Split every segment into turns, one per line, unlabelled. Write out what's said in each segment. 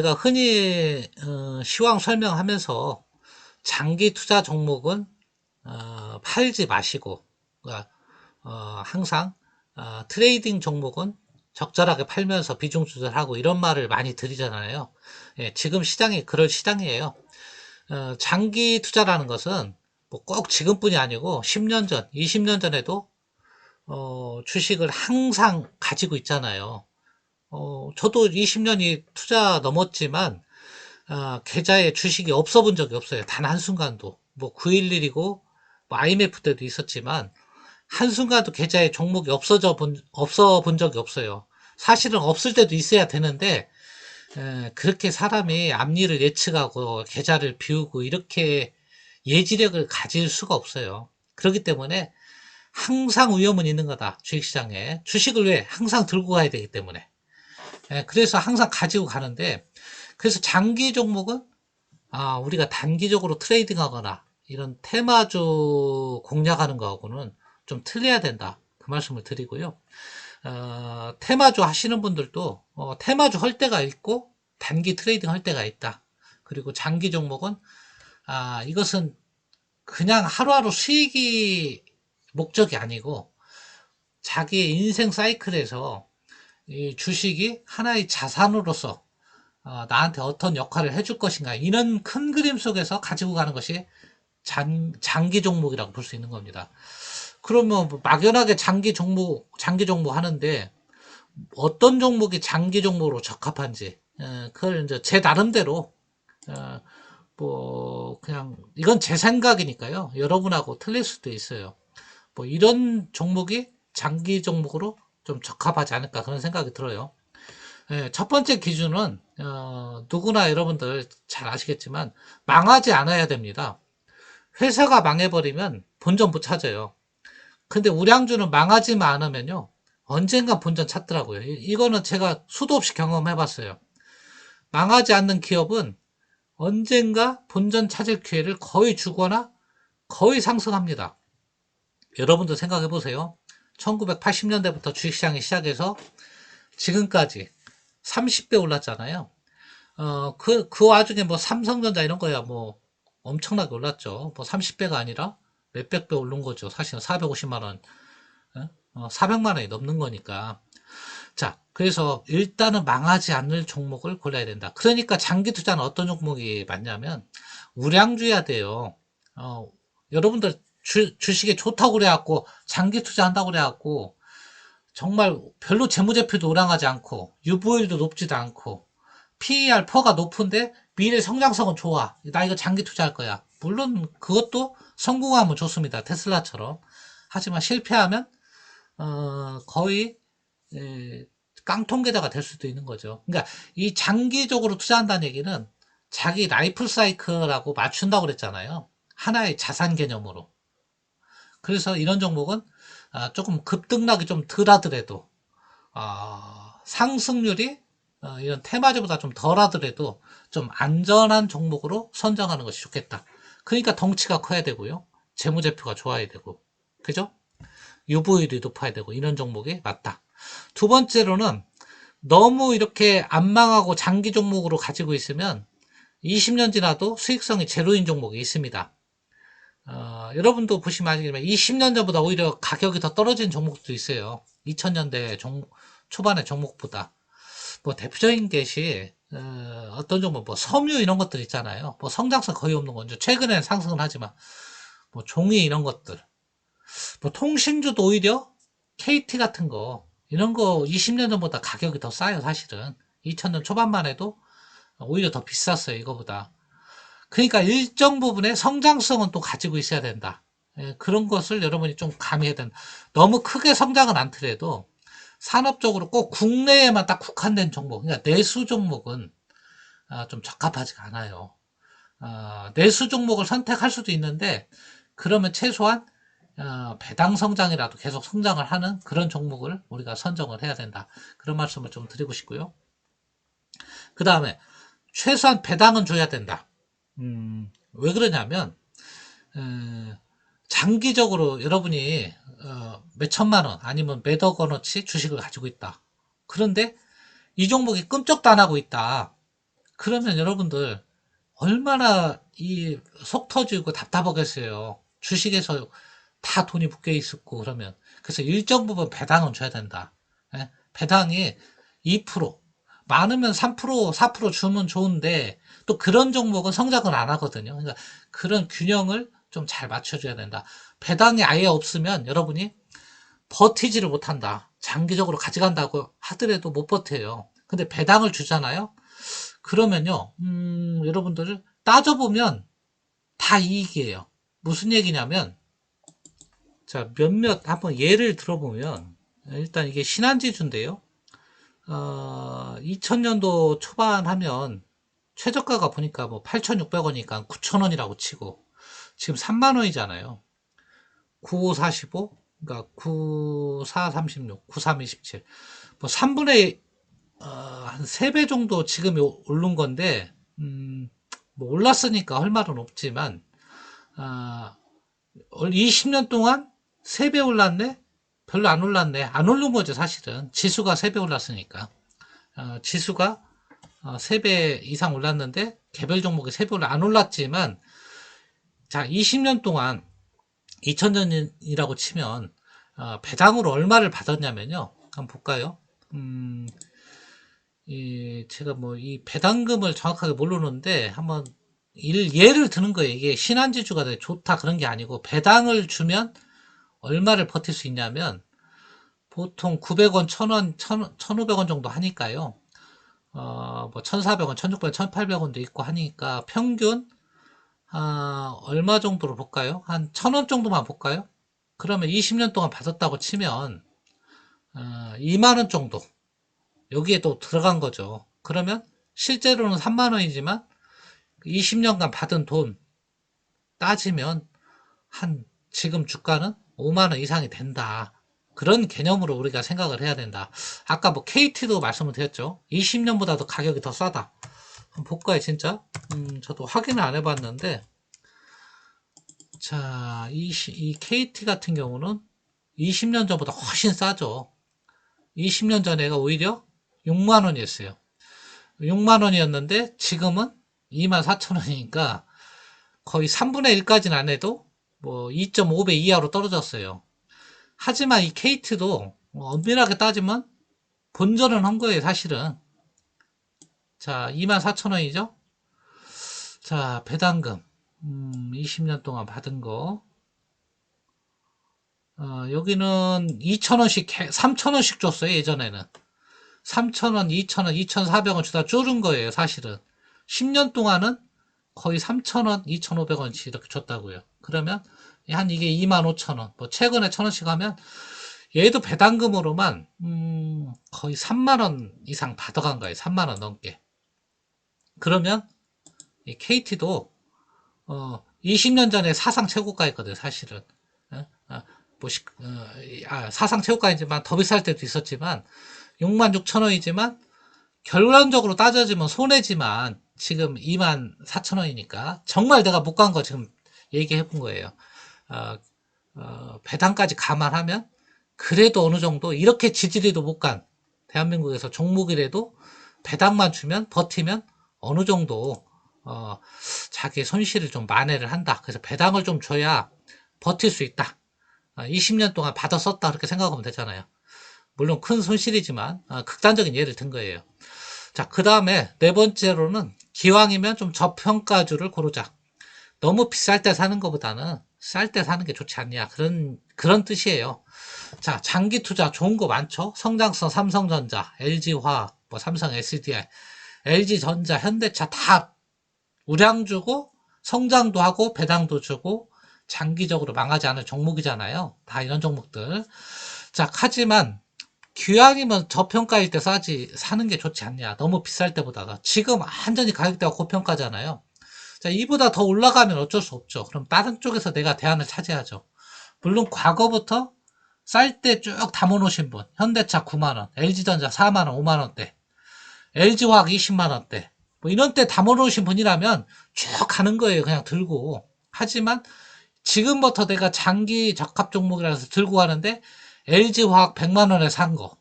제가 흔히 시황 설명하면서 장기 투자 종목은 팔지 마시고, 그러니까 항상 트레이딩 종목은 적절하게 팔면서 비중 조절하고 이런 말을 많이 드리잖아요. 예, 지금 시장이 그럴 시장이에요. 장기 투자라는 것은 뭐 꼭 지금뿐이 아니고 10년 전, 20년 전에도 주식을 항상 가지고 있잖아요. 저도 20년이 투자 넘었지만 계좌에 주식이 없어 본 적이 없어요. 단 한순간도. 뭐 911이고 뭐 IMF 때도 있었지만 한순간도 계좌에 종목이 없어 본 적이 없어요. 사실은 없을 때도 있어야 되는데 그렇게 사람이 앞일을 예측하고 계좌를 비우고 이렇게 예지력을 가질 수가 없어요. 그렇기 때문에 항상 위험은 있는 거다. 주식시장에. 주식을 왜? 항상 들고 가야 되기 때문에. 그래서 항상 가지고 가는데, 그래서 장기 종목은 우리가 단기적으로 트레이딩 하거나 이런 테마주 공략하는 거하고는 좀 틀려야 된다. 그 말씀을 드리고요. 테마주 하시는 분들도 테마주 할 때가 있고 단기 트레이딩 할 때가 있다. 그리고 장기 종목은 이것은 그냥 하루하루 수익이 목적이 아니고 자기의 인생 사이클에서 이 주식이 하나의 자산으로서 나한테 어떤 역할을 해줄 것인가 이런 큰 그림 속에서 가지고 가는 것이 장기 종목이라고 볼 수 있는 겁니다. 그러면 뭐 막연하게 장기 종목 하는데 어떤 종목이 장기 종목으로 적합한지 그걸 이제 제 나름대로 어, 뭐 그냥 이건 제 생각이니까요. 여러분하고 틀릴 수도 있어요. 뭐 이런 종목이 장기 종목으로 좀 적합하지 않을까 그런 생각이 들어요. 첫 번째 기준은 누구나 여러분들 잘 아시겠지만 망하지 않아야 됩니다. 회사가 망해버리면 본전 못 찾아요. 근데 우량주는 망하지만 않으면요 언젠가 본전 찾더라고요. 이거는 제가 수도 없이 경험해봤어요. 망하지 않는 기업은 언젠가 본전 찾을 기회를 거의 주거나 거의 상승합니다. 여러분도 생각해 보세요. 1980년대부터 주식시장이 시작해서 지금까지 30배 올랐잖아요. 그 와중에 뭐 삼성전자 이런 거야 뭐 엄청나게 올랐죠. 뭐 30배가 아니라 몇백 배 오른 거죠. 사실은 450만 원, 400만 원이 넘는 거니까. 자, 그래서 일단은 망하지 않을 종목을 골라야 된다. 그러니까 장기 투자는 어떤 종목이 맞냐면 우량주야 돼요. 여러분들 주식에 좋다고 그래갖고 장기 투자한다고 그래갖고 정말 별로 재무제표도 우량하지 않고 유보율도 높지도 않고 PER 퍼가 높은데 미래 성장성은 좋아. 나 이거 장기 투자할 거야. 물론 그것도 성공하면 좋습니다. 테슬라처럼. 하지만 실패하면 거의 깡통계좌가 될 수도 있는 거죠. 그러니까 이 장기적으로 투자한다는 얘기는 자기 라이프 사이클하고 맞춘다고 그랬잖아요. 하나의 자산 개념으로. 그래서 이런 종목은 조금 급등락이 좀 덜 하더라도 상승률이 이런 테마주보다 좀 덜 하더라도 좀 안전한 종목으로 선정하는 것이 좋겠다. 그러니까 덩치가 커야 되고요. 재무제표가 좋아야 되고. 그죠? 유보율이 높아야 되고 이런 종목이 맞다. 두 번째로는 너무 이렇게 안 망하고 장기 종목으로 가지고 있으면 20년 지나도 수익성이 제로인 종목이 있습니다. 여러분도 보시면 아시겠지만 20년 전보다 오히려 가격이 더 떨어진 종목도 있어요. 2000년대 초반의 종목보다. 뭐 대표적인 것이 어떤 종목, 뭐 섬유 이런 것들 있잖아요. 뭐 성장성 거의 없는 건죠. 최근엔 상승은 하지만 뭐 종이 이런 것들, 뭐 통신주도 오히려 KT 같은 거 이런 거 20년 전보다 가격이 더 싸요. 사실은 2000년 초반만 해도 오히려 더 비쌌어요. 이거보다. 그러니까 일정 부분의 성장성은 또 가지고 있어야 된다. 그런 것을 여러분이 좀 가미해야 된다. 너무 크게 성장은 않더라도 산업적으로 꼭 국내에만 딱 국한된 종목, 그러니까 내수 종목은 좀 적합하지가 않아요. 내수 종목을 선택할 수도 있는데 그러면 최소한 배당 성장이라도 계속 성장을 하는 그런 종목을 우리가 선정을 해야 된다. 그런 말씀을 좀 드리고 싶고요. 그 다음에 최소한 배당은 줘야 된다. 왜 그러냐면 장기적으로 여러분이 몇 천만 원 아니면 몇억 원어치 주식을 가지고 있다. 그런데 이 종목이 끔찍도 안 하고 있다. 그러면 여러분들 얼마나 이 속 터지고 답답하겠어요. 주식에서 다 돈이 묶여 있었고 그러면. 그래서 일정 부분 배당은 줘야 된다. 예? 배당이 2%, 많으면 3%, 4% 주면 좋은데 또 그런 종목은 성장을 안 하거든요. 그러니까 그런 균형을 좀 잘 맞춰줘야 된다. 배당이 아예 없으면 여러분이 버티지를 못한다. 장기적으로 가져간다고 하더라도 못 버텨요. 근데 배당을 주잖아요. 그러면요, 여러분들 따져보면 다 이익이에요. 무슨 얘기냐면, 자, 몇몇 한번 예를 들어보면, 일단 이게 신한지주인데요. 2000년도 초반 하면 최저가가 보니까 뭐 8,600원이니까 9,000원이라고 치고, 지금 3만원이잖아요. 9545, 그러니까 9436, 9327. 뭐 3분의 한 3배 정도 지금 오른 건데, 뭐 올랐으니까 할 말은 없지만, 20년 동안 3배 올랐네? 별로 안 올랐네. 안 오른 거죠, 사실은. 지수가 3배 올랐으니까. 지수가 3배 이상 올랐는데, 개별 종목이 3배 안 올랐지만, 자, 20년 동안, 2000년이라고 치면, 배당으로 얼마를 받았냐면요. 한번 볼까요? 제가 뭐 이 배당금을 정확하게 모르는데 한번 예를 드는 거예요. 이게 신한지주가 되게 좋다 그런 게 아니고 배당을 주면 얼마를 버틸 수 있냐면 보통 900원, 1000원, 1500원 정도 하니까요. 뭐 1400원, 1600원, 1800원도 있고 하니까 평균 얼마 정도로 볼까요? 한 1000원 정도만 볼까요? 그러면 20년 동안 받았다고 치면 2만원 정도 여기에 또 들어간 거죠. 그러면 실제로는 3만 원이지만 20년간 받은 돈 따지면 한 지금 주가는 5만 원 이상이 된다. 그런 개념으로 우리가 생각을 해야 된다. 아까 뭐 KT도 말씀을 드렸죠. 20년보다도 가격이 더 싸다. 한번 볼까요, 진짜? 저도 확인을 안 해봤는데, 자, 이 KT 같은 경우는 20년 전보다 훨씬 싸죠. 20년 전에가 오히려 6만 원이었어요. 6만 원이었는데 지금은 2만 4천 원이니까 거의 3분의 1까지는 안 해도 뭐 2.5배 이하로 떨어졌어요. 하지만 이 KT도 엄밀하게 따지면 본전은 한 거예요, 사실은. 자, 2만 4천 원이죠? 자, 배당금. 20년 동안 받은 거. 여기는 2,000원씩, 3,000원씩 줬어요, 예전에는. 3,000원, 2,000원, 2,400원 주다 줄은 거예요, 사실은. 10년 동안은 거의 3,000원, 2,500원씩 이렇게 줬다고요. 그러면 한 이게 25,000원. 뭐 최근에 1,000원씩 하면 얘도 배당금으로만 거의 3만 원 이상 받아간 거예요. 3만 원 넘게. 그러면 이 KT도 20년 전에 사상 최고가였거든요, 사실은. 뭐 사상 최고가이지만 더 비쌀 때도 있었지만 6만 6천 원이지만 결론적으로 따져지면 손해지만 지금 2만 4천 원이니까 정말 내가 못 간 거 지금 얘기해 본 거예요. 배당까지 감안하면 그래도 어느 정도 이렇게 지지리도 못 간 대한민국에서 종목이라도 배당만 주면 버티면 어느 정도 자기 손실을 좀 만회를 한다. 그래서 배당을 좀 줘야 버틸 수 있다. 20년 동안 받아 썼다 그렇게 생각하면 되잖아요. 물론 큰 손실이지만 극단적인 예를 든 거예요. 자, 그 다음에 네 번째로는 기왕이면 좀 저평가주를 고르자. 너무 비쌀 때 사는 것보다는 쌀 때 사는 게 좋지 않냐. 그런 뜻이에요. 자, 장기 투자 좋은 거 많죠? 성장성 삼성전자, LG화학, 뭐 삼성 SDI, LG전자, 현대차 다 우량 주고 성장도 하고 배당도 주고 장기적으로 망하지 않을 종목이잖아요. 다 이런 종목들. 자, 하지만 기왕이면 저평가일 때 사는 게 좋지 않냐. 너무 비쌀 때보다가. 지금 완전히 가격대가 고평가잖아요. 자, 이보다 더 올라가면 어쩔 수 없죠. 그럼 다른 쪽에서 내가 대안을 차지하죠. 물론 과거부터 쌀 때 쭉 담아놓으신 분. 현대차 9만원, LG전자 4만원, 5만원대, LG화학 20만원대. 뭐 이런 때 담아놓으신 분이라면 쭉 가는 거예요. 그냥 들고. 하지만 지금부터 내가 장기 적합 종목이라서 들고 가는데 LG화학 100만원에 산 거,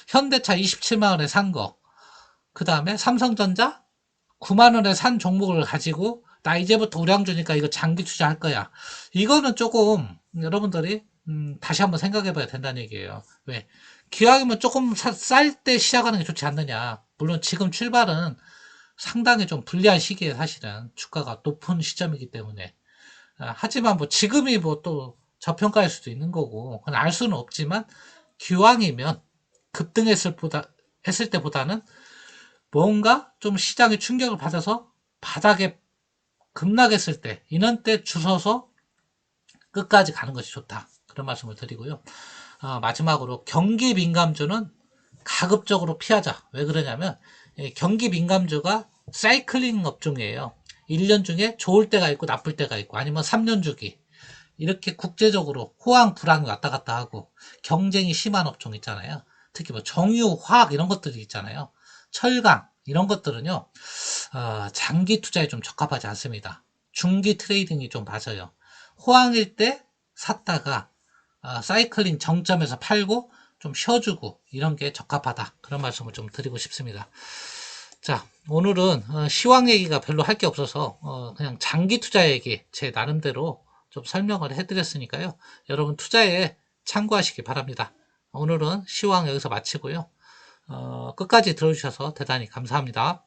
현대차 27만원에 산 거, 그 다음에 삼성전자 9만 원에 산 종목을 가지고 나 이제부터 우량 주니까 이거 장기 투자할 거야. 이거는 조금 여러분들이 다시 한번 생각해 봐야 된다는 얘기예요. 왜? 기왕이면 조금 쌀 때 시작하는 게 좋지 않느냐. 물론 지금 출발은 상당히 좀 불리한 시기에 사실은 주가가 높은 시점이기 때문에. 하지만 뭐 지금이 뭐 또 저평가일 수도 있는 거고, 그건 알 수는 없지만, 기왕이면 했을 때보다는 뭔가 좀 시장에 충격을 받아서 바닥에 급락했을 때, 이런 때 주워서 끝까지 가는 것이 좋다. 그런 말씀을 드리고요. 마지막으로 경기 민감주는 가급적으로 피하자. 왜 그러냐면 경기 민감주가 사이클링 업종이에요. 1년 중에 좋을 때가 있고 나쁠 때가 있고 아니면 3년 주기 이렇게 국제적으로 호황 불황이 왔다 갔다 하고 경쟁이 심한 업종 있잖아요. 특히 뭐 정유, 화학 이런 것들이 있잖아요. 철강 이런 것들은요. 장기 투자에 좀 적합하지 않습니다. 중기 트레이딩이 좀 맞아요. 호황일 때 샀다가 사이클링 정점에서 팔고 좀 쉬어주고 이런 게 적합하다. 그런 말씀을 좀 드리고 싶습니다. 자, 오늘은 시황 얘기가 별로 할 게 없어서 그냥 장기 투자 얘기 제 나름대로 좀 설명을 해드렸으니까요. 여러분 투자에 참고하시기 바랍니다. 오늘은 시황 여기서 마치고요. 끝까지 들어주셔서 대단히 감사합니다.